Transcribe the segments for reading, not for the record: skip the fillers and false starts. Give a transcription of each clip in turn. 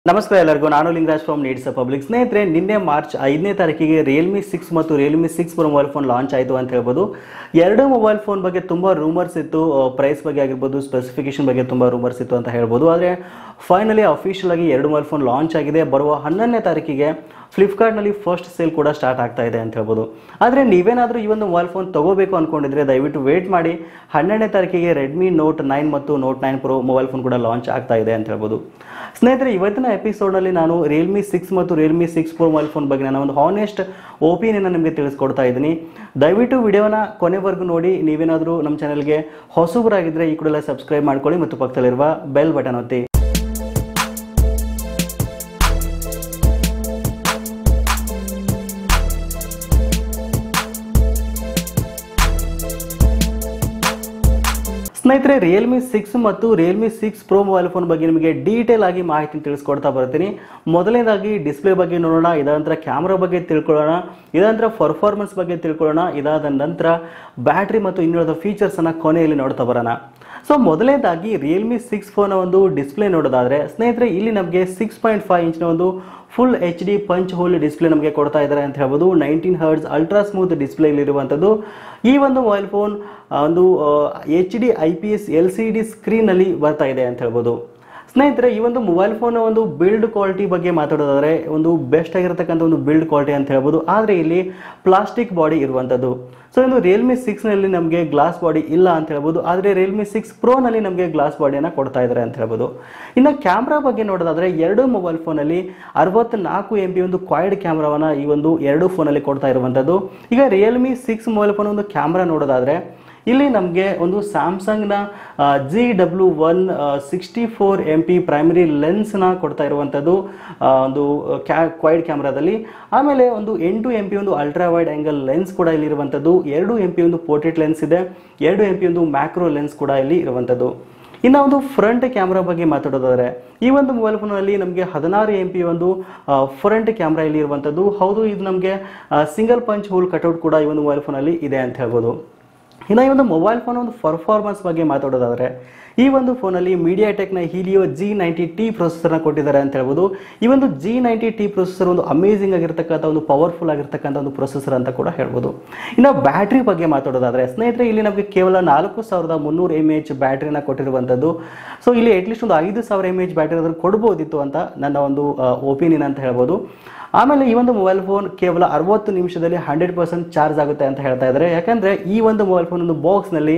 ನಮಸ್ಕಾರ ಎಲ್ಲರಿಗೂ ನಾನು ಲಿಂಗರಾಜ್ ಫ್ರಮ್ ನೀಡ್ಸ್ ಪಬ್ಲಿಕ್ ಸ್ನೇಹಿತರೆ ನಿನ್ನೆ ಮಾರ್ಚ್ 5ನೇ ತಾರೀಕಿಗೆ ರಿಯಲ್ಮಿ 6 ಮತ್ತು Realme 6 pro mobile phone launch ಆಯಿತು ಅಂತ ಹೇಳ್ಬೋದು. ಎರಡು ಮೊಬೈಲ್ ಫೋನ್ ಬಗ್ಗೆ ತುಂಬ ರೂಮರ್ಸ್ ಇತ್ತು, ಪ್ರೈಸ್ ಬಗ್ಗೆ ಆಗಿರ್ಬೋದು, ಸ್ಪೆಸಿಫಿಕೇಶನ್ ಬಗ್ಗೆ ತುಂಬ ರೂಮರ್ಸ್ ಇತ್ತು ಅಂತ ಹೇಳ್ಬೋದು. ಆದರೆ ಫೈನಲಿ ಅಫಿಷಿಯಲ್ ಆಗಿ ಎರಡು ಮೊಬೈಲ್ ಫೋನ್ ಲಾಂಚ್ ಆಗಿದೆ. ಬರುವ 11ನೇ ತಾರೀಕಿಗೆ ಫ್ಲಿಪ್ಕಾರ್ಟ್ನಲ್ಲಿ ಫಸ್ಟ್ ಸೇಲ್ ಕೂಡ ಸ್ಟಾರ್ಟ್ ಆಗ್ತಾ ಇದೆ ಅಂತ ಹೇಳ್ಬೋದು. ಆದರೆ ನೀವೇನಾದರೂ ಈ ಒಂದು ಮೊಬೈಲ್ ಫೋನ್ ತಗೋಬೇಕು ಅಂದ್ಕೊಂಡಿದ್ರೆ ದಯವಿಟ್ಟು ವೇಟ್ ಮಾಡಿ. 12ನೇ ತಾರೀಕಿಗೆ ರೆಡ್ಮಿ ನೋಟ್ 9 ಮತ್ತು ನೋಟ್ 9 ಪ್ರೋ ಮೊಬೈಲ್ ಫೋನ್ ಕೂಡ ಲಾಂಚ್ ಆಗ್ತಾ ಇದೆ ಅಂತ ಹೇಳ್ಬೋದು. ಸ್ನೇಹಿತರೆ, ಇವತ್ತಿನ ಎಪಿಸೋಡ್ನಲ್ಲಿ ನಾನು ರಿಯಲ್ಮಿ 6 ಮತ್ತು ರಿಯಲ್ಮಿ 6 ಪ್ರೋ ಮೊಬೈಲ್ ಫೋನ್ ಬಗ್ಗೆ ನಾನು ಒಂದು ಹಾನೆಸ್ಟ್ ಒಪಿನಿಯನ್ ನಿಮಗೆ ತಿಳಿಸ್ಕೊಡ್ತಾ ಇದ್ದೀನಿ. ದಯವಿಟ್ಟು ವಿಡಿಯೋನ ಕೊನೆವರೆಗೂ ನೋಡಿ. ನೀವೇನಾದರೂ ನಮ್ಮ ಚಾನಲ್ಗೆ ಹೊಸಬರಾಗಿದ್ದರೆ ಈ ಕೂಡಲೇ ಸಬ್ಸ್ಕ್ರೈಬ್ ಮಾಡ್ಕೊಳ್ಳಿ ಮತ್ತು ಪಕ್ಕದಲ್ಲಿರುವ ಬೆಲ್ ಬಟನ್ ಒತ್ತಿ. ಸ್ನೇಹಿತರೆ, ರಿಯಲ್ಮಿ 6 ಮತ್ತು ರಿಯಲ್ಮಿ 6 ಪ್ರೋ ಮೊಬೈಲ್ ಫೋನ್ ಬಗ್ಗೆ ನಿಮಗೆ ಡೀಟೇಲ್ ಆಗಿ ಮಾಹಿತಿ ತಿಳಿಸ್ಕೊಡ್ತಾ ಬರ್ತೀನಿ. ಮೊದಲನೇದಾಗಿ ಡಿಸ್ಪ್ಲೇ ಬಗ್ಗೆ ನೋಡೋಣ, ಇದಾದ ನಂತರ ಕ್ಯಾಮ್ರಾ ಬಗ್ಗೆ ತಿಳ್ಕೊಳ್ಳೋಣ, ಇದಾದ ನಂತರ ಪರ್ಫಾರ್ಮೆನ್ಸ್ ಬಗ್ಗೆ ತಿಳ್ಕೊಳ್ಳೋಣ, ಇದಾದ ನಂತರ ಬ್ಯಾಟ್ರಿ ಮತ್ತು ಇನ್ನುಳಿದ ಫೀಚರ್ಸನ್ನು ಕೊನೆಯಲ್ಲಿ ನೋಡ್ತಾ ಬರೋಣ. ಸೊ ಮೊದಲನೇದಾಗಿ ರಿಯಲ್ಮಿ 6 ಫೋನ್ ಒಂದು ಡಿಸ್ಪ್ಲೇ ನೋಡೋದಾದರೆ ಸ್ನೇಹಿತರೆ, ಇಲ್ಲಿ ನಮಗೆ 6.5 ಇಂಚಿನ ಒಂದು full HD punch hole display ನಮಗೆ ಕೊಡ್ತಾ ಇದ್ದಾರೆ ಅಂತ ಹೇಳ್ಬೋದು. 19 ಹರ್ಟ್ಸ್ ಅಲ್ಟ್ರಾ ಸ್ಮೂತ್ ಡಿಸ್ಪ್ಲೇ ಇಲ್ಲಿರುವಂಥದ್ದು. ಈ ಒಂದು ಮೊಬೈಲ್ ಫೋನ್ ಒಂದು HD IPS LCD ಸ್ಕ್ರೀನಲ್ಲಿ ಬರ್ತಾ ಇದೆ ಅಂತ ಹೇಳ್ಬೋದು. ಸ್ನೇಹಿತರೆ, ಈ ಒಂದು ಮೊಬೈಲ್ ಫೋನ್ ಒಂದು ಬಿಲ್ಡ್ ಕ್ವಾಲಿಟಿ ಬಗ್ಗೆ ಮಾತಾಡೋದಾದರೆ ಒಂದು ಬೆಸ್ಟ್ ಆಗಿರತಕ್ಕಂಥ ಒಂದು ಬಿಲ್ಡ್ ಕ್ವಾಲಿಟಿ ಅಂತ ಹೇಳ್ಬೋದು. ಆದರೆ ಇಲ್ಲಿ ಪ್ಲಾಸ್ಟಿಕ್ ಬಾಡಿ ಇರುವಂಥದ್ದು. ಸೊ ಇನ್ನು ರಿಯಲ್ಮಿ 6ನಲ್ಲಿ ನಮಗೆ ಗ್ಲಾಸ್ ಬಾಡಿ ಇಲ್ಲ ಅಂತ ಹೇಳ್ಬೋದು. ಆದರೆ ರಿಯಲ್ಮಿ 6 ಪ್ರೋನಲ್ಲಿ ನಮಗೆ ಗ್ಲಾಸ್ ಬಾಡಿಯನ್ನು ಕೊಡ್ತಾ ಇದ್ದಾರೆ ಅಂತ ಹೇಳ್ಬೋದು. ಇನ್ನು ಕ್ಯಾಮ್ರಾ ಬಗ್ಗೆ ನೋಡೋದಾದರೆ ಎರಡು ಮೊಬೈಲ್ ಫೋನಲ್ಲಿ 64 MP ಒಂದು ಕ್ವಾಡ್ ಕ್ಯಾಮ್ರಾವನ್ನು ಈ ಒಂದು ಎರಡು ಫೋನಲ್ಲಿ ಕೊಡ್ತಾ ಇರುವಂಥದ್ದು. ಈಗ ರಿಯಲ್ಮಿ 6 ಮೊಬೈಲ್ ಫೋನ್ ಒಂದು ಕ್ಯಾಮ್ರಾ ನೋಡೋದಾದರೆ ಇಲ್ಲಿ ನಮಗೆ ಒಂದು ಸ್ಯಾಮ್ಸಂಗ್ನ GW1 64 MP ಪ್ರೈಮರಿ ಲೆನ್ಸ್ನ ಕೊಡ್ತಾ ಇರುವಂಥದ್ದು ಒಂದು ಕ್ವೈಡ್ ಕ್ಯಾಮ್ರಾದಲ್ಲಿ. ಆಮೇಲೆ ಒಂದು 8 MP ಒಂದು ಅಲ್ಟ್ರಾ ವೈಡ್ ಆ್ಯಂಗಲ್ ಲೆನ್ಸ್ ಕೂಡ ಇಲ್ಲಿ ಇರುವಂಥದ್ದು. 2 MP ಒಂದು ಪೋರ್ಟ್ರೇಟ್ ಲೆನ್ಸ್ ಇದೆ, 2 MP ಒಂದು ಮ್ಯಾಕ್ರೋ ಲೆನ್ಸ್ ಕೂಡ ಇಲ್ಲಿ ಇರುವಂಥದ್ದು. ಇನ್ನು ಒಂದು ಫ್ರಂಟ್ ಕ್ಯಾಮ್ರಾ ಬಗ್ಗೆ ಮಾತಾಡೋದಾದರೆ ಈ ಒಂದು ಮೊಬೈಲ್ ಫೋನಲ್ಲಿ ನಮಗೆ 16 MP ಒಂದು ಫ್ರಂಟ್ ಕ್ಯಾಮ್ರಾ ಇಲ್ಲಿ ಇರುವಂಥದ್ದು. ಹೌದು, ಇದು ನಮಗೆ ಸಿಂಗಲ್ ಪಂಚ್ ಹೋಲ್ ಕಟ್ಔಟ್ ಕೂಡ ಈ ಒಂದು ಮೊಬೈಲ್ ಫೋನಲ್ಲಿ ಇದೆ ಅಂತ ಹೇಳ್ಬೋದು. ಇನ್ನು ಈ ಒಂದು ಮೊಬೈಲ್ ಫೋನ್ ಒಂದು ಪರ್ಫಾರ್ಮೆನ್ಸ್ ಬಗ್ಗೆ ಮಾತಾಡೋದಾದರೆ ಈ ಒಂದು ಫೋನಲ್ಲಿ ಮೀಡಿಯಾಟೆಕ್ನ ಹೀಲಿಯೋ G90T ಪ್ರೊಸೆಸರ್ನ ಕೊಟ್ಟಿದ್ದಾರೆ ಅಂತ ಹೇಳ್ಬೋದು. ಈ ಒಂದು G90T ಪ್ರೊಸೆಸರ್ ಒಂದು ಅಮೇಜಿಂಗ್ ಆಗಿರ್ತಕ್ಕಂಥ ಒಂದು ಪವರ್ಫುಲ್ ಆಗಿರ್ತಕ್ಕಂಥ ಒಂದು ಪ್ರೊಸೆಸರ್ ಅಂತ ಕೂಡ ಹೇಳ್ಬೋದು. ಇನ್ನು ಬ್ಯಾಟ್ರಿ ಬಗ್ಗೆ ಮಾತಾಡೋದಾದರೆ ಸ್ನೇಹಿತರೆ, ಇಲ್ಲಿ ನಮಗೆ ಕೇವಲ 4300 mAh ಬ್ಯಾಟ್ರಿನ ಕೊಟ್ಟಿರುವಂಥದ್ದು. ಸೊ ಇಲ್ಲಿ ಅಟ್ಲೀಸ್ಟ್ ಒಂದು 5000 mAh ಬ್ಯಾಟ್ರಿ ಅದನ್ನು ಕೊಡ್ಬೋದಿತ್ತು ಅಂತ ನನ್ನ ಒಂದು ಒಪಿನಿಯನ್ ಅಂತ ಹೇಳ್ಬೋದು. ಆಮೇಲೆ ಈ ಒಂದು ಮೊಬೈಲ್ ಫೋನ್ ಕೇವಲ 60 ನಿಮಿಷದಲ್ಲಿ 100% ಚಾರ್ಜ್ ಆಗುತ್ತೆ ಅಂತ ಹೇಳ್ತಾ ಇದ್ದಾರೆ. ಯಾಕಂದರೆ ಈ ಒಂದು ಮೊಬೈಲ್ ಫೋನ್ ಒಂದು ಬಾಕ್ಸ್ನಲ್ಲಿ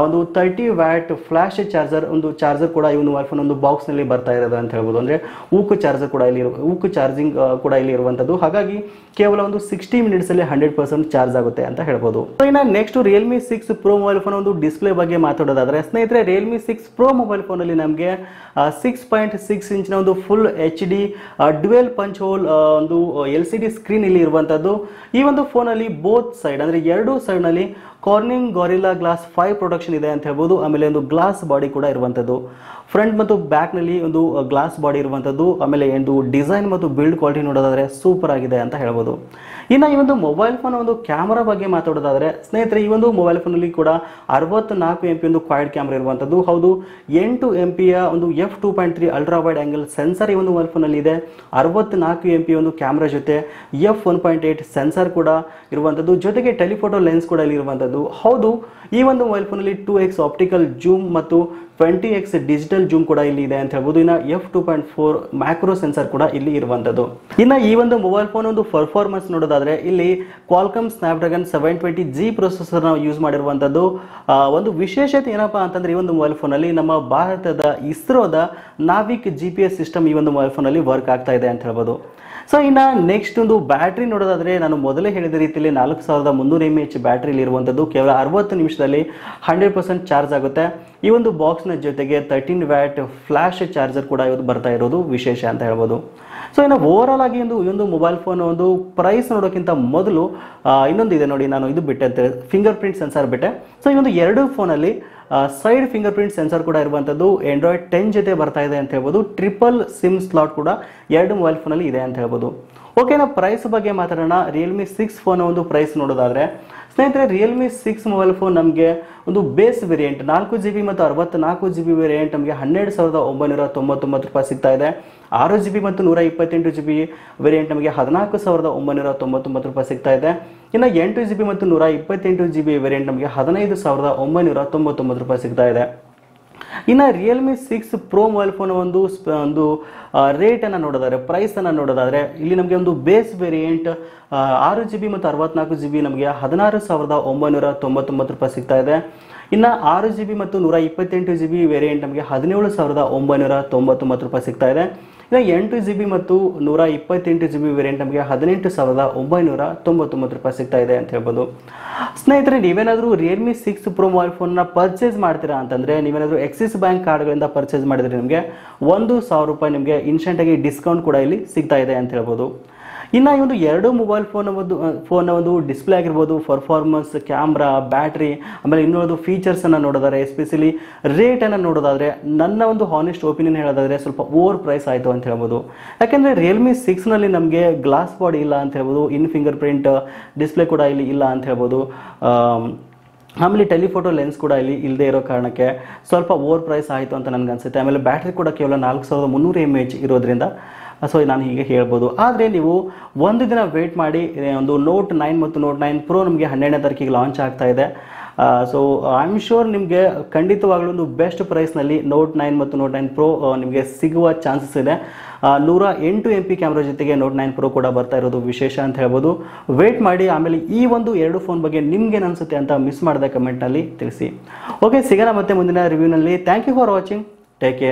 ಒಂದು 30 ವ್ಯಾಟ್ ಫ್ಲ್ಯಾಶ್ ಚಾರ್ಜರ್ ಕೂಡ ಈ ಒಂದು ಮೊಬೈಲ್ ಫೋನ್ ಒಂದು ಬಾಕ್ಸ್ನಲ್ಲಿ ಬರ್ತಾ ಇರೋದು ಅಂತ ಹೇಳ್ಬೋದು. ಅಂದರೆ ಊಕು ಚಾರ್ಜಿಂಗ್ ಕೂಡ ಇಲ್ಲಿ ಇರುವಂಥದ್ದು. ಹಾಗಾಗಿ ಕೇವಲ ಒಂದು 60 ಮಿನಿಟ್ಸಲ್ಲಿ 100% ಚಾರ್ಜ್ ಆಗುತ್ತೆ ಅಂತ ಹೇಳ್ಬೋದು. ಇನ್ನು next Realme 6 pro mobile phone ಒಂದು ಡಿಸ್ಪ್ಲೇ ಬಗ್ಗೆ ಮಾತಾಡೋದಾದರೆ ಸ್ನೇಹಿತರೆ, ರಿಯಲ್ಮಿ 6 ಪ್ರೋ ಮೊಬೈಲ್ ಫೋನಲ್ಲಿ ನಮಗೆ 6.6 ಇಂಚಿನ ಒಂದು full HD dual punch hole ಒಂದು LCD ಸ್ಕ್ರೀನ್ ಇಲ್ಲಿ ಇರುವಂಥದ್ದು. ಈ ಒಂದು ಫೋನಲ್ಲಿ ಬೋತ್ ಸೈಡ್ ಅಂದರೆ ಎರಡು ಸೈಡ್ನಲ್ಲಿ ಕಾರ್ನಿಂಗ್ ಗೊರಿಲ್ಲಾ ಗ್ಲಾಸ್ 5 ಪ್ರೊಡಕ್ಷನ್ ಇದೆ ಅಂತ ಹೇಳ್ಬೋದು. ಆಮೇಲೆ ಒಂದು ಗ್ಲಾಸ್ ಬಾಡಿ ಕೂಡ ಇರುವಂಥದ್ದು. ಫ್ರಂಟ್ ಮತ್ತು ಬ್ಯಾಕ್ನಲ್ಲಿ ಒಂದು ಗ್ಲಾಸ್ ಬಾಡಿ ಇರುವಂಥದ್ದು. ಆಮೇಲೆ ಒಂದು ಡಿಸೈನ್ ಮತ್ತು ಬಿಲ್ಡ್ ಕ್ವಾಲಿಟಿ ನೋಡೋದಾದರೆ ಸೂಪರ್ ಆಗಿದೆ ಅಂತ ಹೇಳ್ಬೋದು. ಇನ್ನು ಈ ಒಂದು ಮೊಬೈಲ್ ಫೋನ್ ಒಂದು ಕ್ಯಾಮ್ರಾ ಬಗ್ಗೆ ಮಾತಾಡೋದಾದರೆ ಸ್ನೇಹಿತರೆ, ಈ ಒಂದು ಮೊಬೈಲ್ ಫೋನಲ್ಲಿ ಕೂಡ 64 MP ಒಂದು ಕ್ವಾಡ್ ಕ್ಯಾಮ್ರಾ ಇರುವಂಥದ್ದು. ಹೌದು, 8 MP ಒಂದು f2.3 ultra wide angle sensor ಈ ಒಂದು ಮೊಬೈಲ್ ಫೋನಲ್ಲಿ ಇದೆ. 64 MP ಒಂದು ಕ್ಯಾಮ್ರಾ ಜೊತೆ f1.8 ಸೆನ್ಸರ್ ಕೂಡ ಇರುವಂಥದ್ದು. ಜೊತೆಗೆ ಟೆಲಿಫೋಟೋ ಲೆನ್ಸ್ ಕೂಡ ಇಲ್ಲಿ ಇರುವಂಥದ್ದು. ಹೌದು, ಈ ಒಂದು ಮೊಬೈಲ್ ಫೋನಲ್ಲಿ 2x ಆಪ್ಟಿಕಲ್ ಜೂಮ್ ಮತ್ತು 20x ಡಿಜಿಟಲ್ ಜೂಮ್ ಕೂಡ ಇಲ್ಲಿ ಇದೆ ಅಂತ ಹೇಳ್ಬೋದು. ಇನ್ನು f2.4 ಮ್ಯಾಕ್ರೋ ಸೆನ್ಸರ್ ಕೂಡ ಇಲ್ಲಿ ಇರುವಂಥದ್ದು. ಇನ್ನು ಈ ಒಂದು ಮೊಬೈಲ್ ಫೋನ್ ಒಂದು ಪರ್ಫಾರ್ಮೆನ್ಸ್ ನೋಡೋದಾದರೆ ಇಲ್ಲಿ ಕ್ವಾಲ್ಕಮ್ ಸ್ನ್ಯಾಪ್ಡ್ರ್ಯಾಗನ್ 720G ಪ್ರೊಸೆಸರ್ ನಾವು ಯೂಸ್ ಮಾಡಿರುವಂಥದ್ದು. ಒಂದು ವಿಶೇಷತೆ ಏನಪ್ಪಾ ಅಂತಂದರೆ ಈ ಒಂದು ಮೊಬೈಲ್ ಫೋನಲ್ಲಿ ನಮ್ಮ ಭಾರತದ ಇಸ್ರೋದ ನಾವಿಕ್ GPS ಸಿಸ್ಟಮ್ ಈ ಒಂದು ಮೊಬೈಲ್ ಫೋನಲ್ಲಿ ವರ್ಕ್ ಆಗ್ತಾ ಇದೆ ಅಂತ ಹೇಳ್ಬೋದು. ಸೊ ಇನ್ನು ನೆಕ್ಸ್ಟ್ ಒಂದು ಬ್ಯಾಟ್ರಿ ನೋಡೋದಾದರೆ ನಾನು ಮೊದಲೇ ಹೇಳಿದ ರೀತಿಯಲ್ಲಿ 4300 mAh ಬ್ಯಾಟ್ರಿಲಿ ಇರುವಂಥದ್ದು. ಕೇವಲ 60 ನಿಮಿಷದಲ್ಲಿ 100% ಚಾರ್ಜ್ ಆಗುತ್ತೆ. ಈ ಒಂದು ಬಾಕ್ಸ್ನ ಜೊತೆಗೆ 13 ವ್ಯಾಟ್ ಫ್ಲ್ಯಾಶ್ ಚಾರ್ಜರ್ ಕೂಡ ಇವತ್ತು ಬರ್ತಾ ಇರೋದು ವಿಶೇಷ ಅಂತ ಹೇಳ್ಬೋದು. ಸೊ ಇನ್ನು ಓವರಾಲ್ ಆಗಿ ಈ ಒಂದು ಮೊಬೈಲ್ ಫೋನ್ ಒಂದು ಪ್ರೈಸ್ ನೋಡೋಕ್ಕಿಂತ ಮೊದಲು ಇನ್ನೊಂದು ಇದೆ ನೋಡಿ, ನಾನು ಇದು ಬಿಟ್ಟೆ ಅಂತ ಫಿಂಗರ್ ಪ್ರಿಂಟ್ ಸೆನ್ಸರ್ ಬಿಟ್ಟೆ. ಸೊ ಈ ಒಂದು ಎರಡು ಫೋನಲ್ಲಿ ಸೈಡ್ ಫಿಂಗರ್ ಪ್ರಿಂಟ್ ಸೆನ್ಸರ್ ಕೂಡ ಇರುವಂಥದ್ದು. ಆಂಡ್ರಾಯ್ಡ್ 10 ಜೊತೆ ಬರ್ತಾ ಇದೆ ಅಂತ ಹೇಳ್ಬೋದು. ಟ್ರಿಪಲ್ ಸಿಮ್ ಸ್ಲಾಟ್ ಕೂಡ ಎರಡು ಮೊಬೈಲ್ ಫೋನಲ್ಲಿ ಇದೆ ಅಂತ ಹೇಳ್ಬೋದು. ಓಕೆ, ನಾವು ಪ್ರೈಸ್ ಬಗ್ಗೆ ಮಾತಾಡೋಣ. ರಿಯಲ್ಮಿ 6 ಫೋನ್ ಒಂದು ಪ್ರೈಸ್ ನೋಡೋದಾದರೆ ಸ್ನೇಹಿತರೆ ರಿಯಲ್ಮಿ 6 ಮೊಬೈಲ್ ಫೋನ್ ನಮಗೆ ಒಂದು ಬೇಸ್ ವೇರಿಯಂಟ್ 4GB ಮತ್ತು 64GB ವೇರಿಯಂಟ್ ನಮಗೆ 12,999 ರೂಪಾಯಿ ಸಿಗ್ತಾ ಇದೆ. 6GB ಮತ್ತು 128GB ವೇರಿಯಂಟ್ ನಮಗೆ 14,999 ರೂಪಾಯಿ ಸಿಗ್ತಾ ಇದೆ. ಇನ್ನು 8GB ಮತ್ತು 128GB ವೇರಿಯಂಟ್ ನಮಗೆ 15,999 ರೂಪಾಯಿ ಸಿಗ್ತಾ ಇದೆ. ಇನ್ನು ರಿಯಲ್ಮಿ 6 ಪ್ರೋ ಮೊಬೈಲ್ ಫೋನ್ ಒಂದು ರೇಟನ್ನು ನೋಡೋದಾದ್ರೆ, ಪ್ರೈಸನ್ನು ನೋಡೋದಾದರೆ ಇಲ್ಲಿ ನಮಗೆ ಒಂದು ಬೇಸ್ ವೇರಿಯಂಟ್ 6GB ಮತ್ತು 64GB ನಮಗೆ 16,999 ರೂಪಾಯಿ ಸಿಗ್ತಾ ಇದೆ. ಇನ್ನು 6GB ಮತ್ತು 128GB ವೇರಿಯಂಟ್ ನಮಗೆ 17,999 ರೂಪಾಯಿ ಸಿಗ್ತಾ ಇದೆ. ಇನ್ನು 8GB ಮತ್ತು 128GB ವೇರಿಯಂಟ್ ನಮಗೆ 18,999 ರೂಪಾಯಿ ಸಿಗ್ತಾ ಇದೆ ಅಂತ ಹೇಳ್ಬೋದು. ಸ್ನೇಹಿತರೆ ನೀವೇನಾದರೂ ರಿಯಲ್ಮಿ 6 ಪ್ರೋ ಮೊಬೈಲ್ ಫೋನ್ನ ಪರ್ಚೇಸ್ ಮಾಡ್ತೀರಾ ಅಂತಂದರೆ, ನೀವೇನಾದರೂ ಎಕ್ಸಿಸ್ ಬ್ಯಾಂಕ್ ಕಾರ್ಡ್ಗಳಿಂದ ಪರ್ಚೇಸ್ ಮಾಡಿದರೆ ನಿಮಗೆ 1,000 ರೂಪಾಯಿ ನಿಮಗೆ ಇನ್ಸ್ಟೆಂಟಾಗಿ ಡಿಸ್ಕೌಂಟ್ ಕೂಡ ಇಲ್ಲಿ ಸಿಗ್ತಾ ಇದೆ ಅಂತ ಹೇಳ್ಬೋದು. ಇನ್ನು ಈ ಒಂದು ಎರಡು ಮೊಬೈಲ್ ಫೋನ್ನ ಒಂದು ಡಿಸ್ಪ್ಲೇ ಆಗಿರ್ಬೋದು, ಪರ್ಫಾರ್ಮೆನ್ಸ್, ಕ್ಯಾಮ್ರಾ, ಬ್ಯಾಟ್ರಿ, ಆಮೇಲೆ ಇನ್ನೊಂದು ಫೀಚರ್ಸನ್ನು ನೋಡೋದಾದ್ರೆ, ಎಸ್ಪೆಷಲಿ ರೇಟನ್ನು ನೋಡೋದಾದರೆ, ನನ್ನ ಒಂದು ಹಾನೆಸ್ಟ್ ಒಪಿನಿಯನ್ ಹೇಳೋದಾದರೆ ಸ್ವಲ್ಪ ಓವರ್ ಪ್ರೈಸ್ ಆಯಿತು ಅಂತ ಹೇಳ್ಬೋದು. ಯಾಕೆಂದರೆ ರಿಯಲ್ಮಿ 6ನಲ್ಲಿ ನಮಗೆ ಗ್ಲಾಸ್ ಬಾಡಿ ಇಲ್ಲ ಅಂತ ಹೇಳ್ಬೋದು, ಇನ್ ಫಿಂಗರ್ ಪ್ರಿಂಟ್ ಡಿಸ್ಪ್ಲೇ ಕೂಡ ಇಲ್ಲಿ ಇಲ್ಲ ಅಂತ ಹೇಳ್ಬೋದು. ಆಮೇಲೆ ಟೆಲಿಫೋಟೋ ಲೆನ್ಸ್ ಕೂಡ ಇಲ್ಲಿ ಇಲ್ಲದೆ ಇರೋ ಕಾರಣಕ್ಕೆ ಸ್ವಲ್ಪ ಓವರ್ ಪ್ರೈಸ್ ಆಯಿತು ಅಂತ ನನಗೆ ಅನಿಸುತ್ತೆ. ಆಮೇಲೆ ಬ್ಯಾಟ್ರಿ ಕೂಡ ಕೇವಲ 4300 mAh ಇರೋದ್ರಿಂದ ಸೊ ನಾನು ಹೀಗೆ ಹೇಳ್ಬೋದು. ಆದರೆ ನೀವು ಒಂದು ದಿನ ವೇಟ್ ಮಾಡಿ, ಒಂದು ನೋಟ್ 9 ಮತ್ತು ನೋಟ್ 9 ಪ್ರೋ ನಮಗೆ 12ನೇ ತಾರೀಕಿಗೆ ಲಾಂಚ್ ಆಗ್ತಾ ಇದೆ. ಸೊ ಐ ಆಮ್ ಶೋರ್ ನಿಮಗೆ ಖಂಡಿತವಾಗ್ಲೂ ಒಂದು ಬೆಸ್ಟ್ ಪ್ರೈಸ್ನಲ್ಲಿ ನೋಟ್ 9 ಮತ್ತು ನೋಟ್ 9 ಪ್ರೋ ನಿಮಗೆ ಸಿಗುವ ಚಾನ್ಸಸ್ ಇದೆ. 108 MP ಕ್ಯಾಮ್ರಾ ಜೊತೆಗೆ ನೋಟ್ 9 ಪ್ರೋ ಕೂಡ ಬರ್ತಾ ಇರೋದು ವಿಶೇಷ ಅಂತ ಹೇಳ್ಬೋದು. ವೇಟ್ ಮಾಡಿ. ಆಮೇಲೆ ಈ ಒಂದು ಎರಡು ಫೋನ್ ಬಗ್ಗೆ ನಿಮ್ಗೇನು ಅನಿಸುತ್ತೆ ಅಂತ ಮಿಸ್ ಮಾಡದೆ ಕಮೆಂಟ್ನಲ್ಲಿ ತಿಳಿಸಿ. ಓಕೆ, ಸಿಗೋಣ ಮತ್ತೆ ಮುಂದಿನ ರಿವ್ಯೂನಲ್ಲಿ. Thank you for watching. Take care.